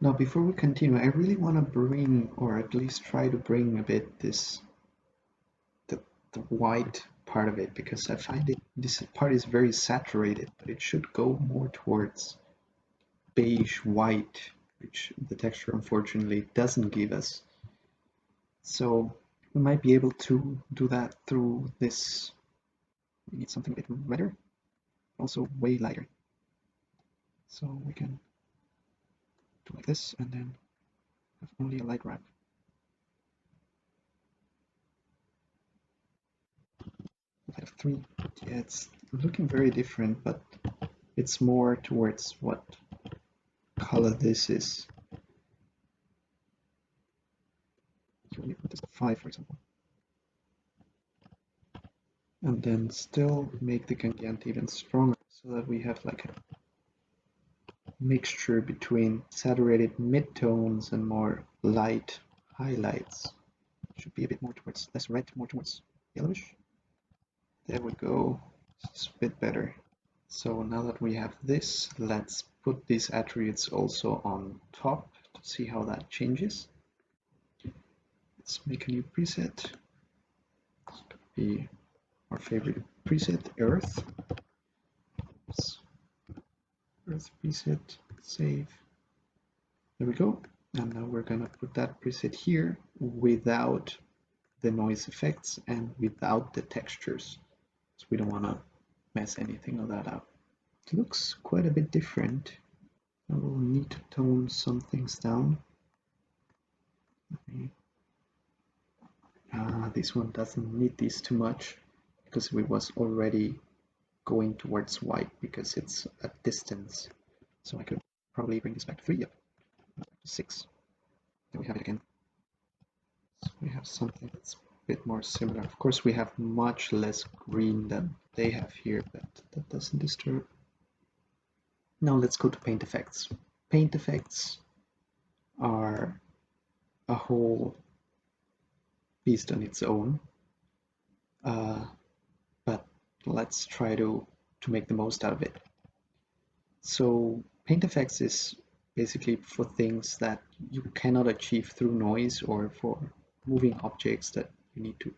Now, before we continue, I really want to bring, or at least try to bring a bit the white part of it, because I find this part is very saturated, but it should go more towards beige white, which the texture unfortunately doesn't give us. So we might be able to do that through this. We need something a bit redder, also way lighter. So we can do like this and then have only a light wrap. We have 3. Yeah, it's looking very different, but it's more towards what color this is. So we put this 5, for example. And then still make the gradient even stronger so that we have like a mixture between saturated midtones and more light highlights. Should be a bit more towards less red, more towards yellowish. There we go. It's a bit better. So now that we have this, let's put these attributes also on top to see how that changes. Let's make a new preset. It's going to be our favorite preset, Earth. Oops. Earth preset, save. There we go. And now we're going to put that preset here without the noise effects and without the textures. So we don't want to mess anything of that up. It looks quite a bit different. I will need to tone some things down. This one doesn't need these too much because we was already going towards white because it's a distance. So I could probably bring this back to 3, yep, back to 6. There we have it again. So we have something that's a bit more similar. Of course, we have much less green than they have here, but that doesn't disturb. Now let's go to PaintFX. PaintFX are a whole beast on its own, but let's try to make the most out of it. So PaintFX is basically for things that you cannot achieve through noise, or for moving objects that you need to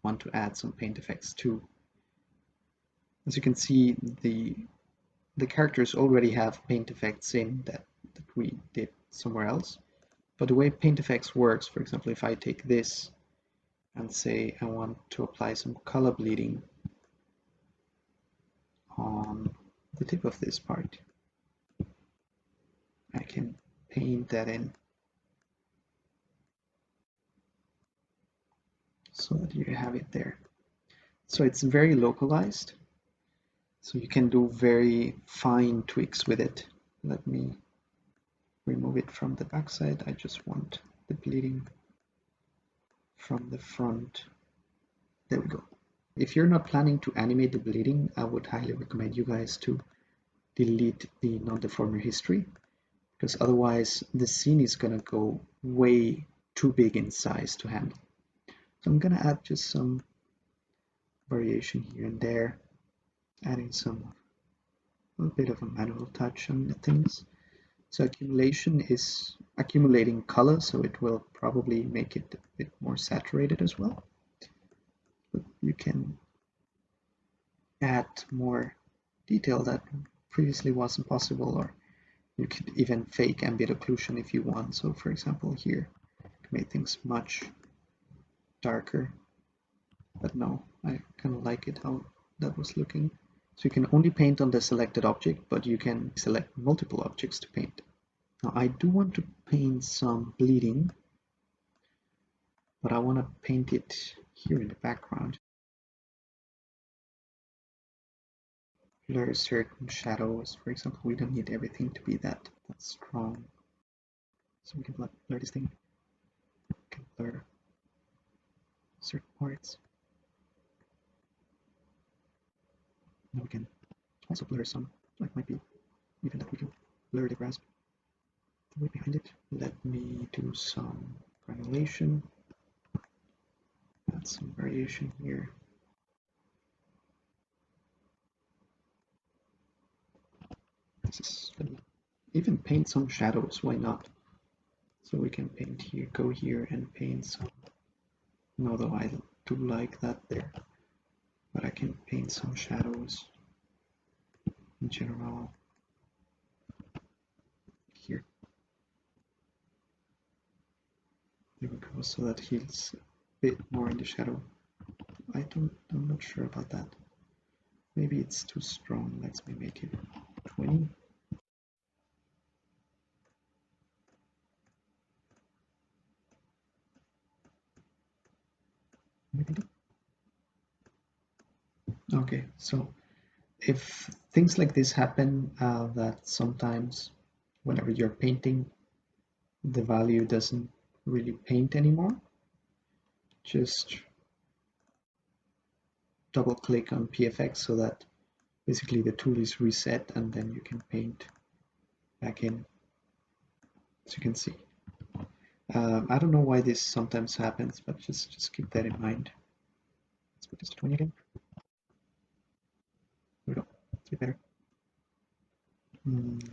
want to add some PaintFX to. As you can see, the characters already have PaintFX in that we did somewhere else. But the way PaintFX works, for example, if I take this and say I want to apply some color bleeding on the tip of this part, I can paint that in so that you have it there. So it's very localized, so you can do very fine tweaks with it. Let me remove it from the backside. I just want the bleeding from the front. There we go. If you're not planning to animate the bleeding, I would highly recommend you guys to delete the non-deformer history, because otherwise the scene is gonna go way too big in size to handle. So I'm gonna add just some variation here and there, adding a bit of a manual touch on the things. So accumulation is accumulating color, so it will probably make it a bit more saturated as well. But you can add more detail that previously wasn't possible, or you could even fake ambient occlusion if you want. So for example here, to make things much darker, but no, I kind of like it how that was looking. So you can only paint on the selected object, but you can select multiple objects to paint. Now I do want to paint some bleeding, but I want to paint it here in the background. Blur certain shadows, for example. We don't need everything to be that strong. So we can blur this thing. We can blur certain parts. Now we can also blur some, like might be even that we can blur the grasp. The way behind it. Let me do some granulation. Add some variation here. This is going to be even paint some shadows, why not? So we can paint here, go here and paint some, although I do like that there, but I can paint some shadows in general here. There we go, so that he's a bit more in the shadow. I'm not sure about that. Maybe it's too strong. Let's make it 20. Okay, so if things like this happen, that sometimes whenever you're painting, the value doesn't really paint anymore, just double click on PFX so that basically the tool is reset and then you can paint back in, as you can see. I don't know why this sometimes happens, but just keep that in mind. Let's put this to 20 again. There we go. It's a bit better.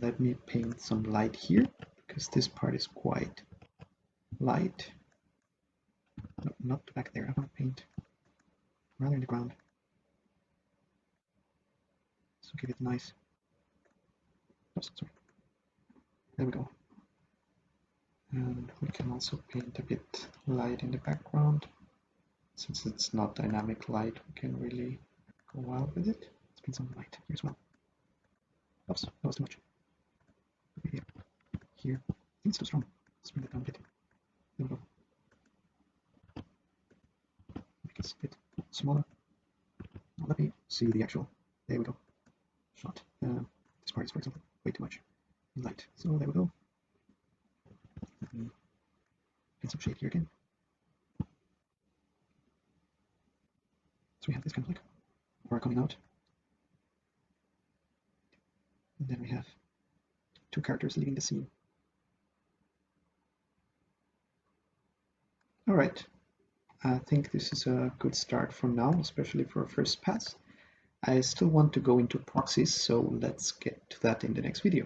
Let me paint some light here, because this part is quite light. No, not back there. I want to paint rather in the ground. So give it nice. Oh, sorry. There we go. And we can also paint a bit light in the background. Since it's not dynamic light, we can really go wild with it. Let's paint some light here as well. Oops, that was too much. Maybe here. I think it's too strong. Let's bring it down a bit. There we go. Make it a bit smaller. Now let me see the actual. There we go. Shot. This part is, for example, way too much light. So there we go. Let me get some shade here again. So we have this kind of like aura coming out. And then we have two characters leaving the scene. All right. I think this is a good start for now, especially for a first pass. I still want to go into proxies, so let's get to that in the next video.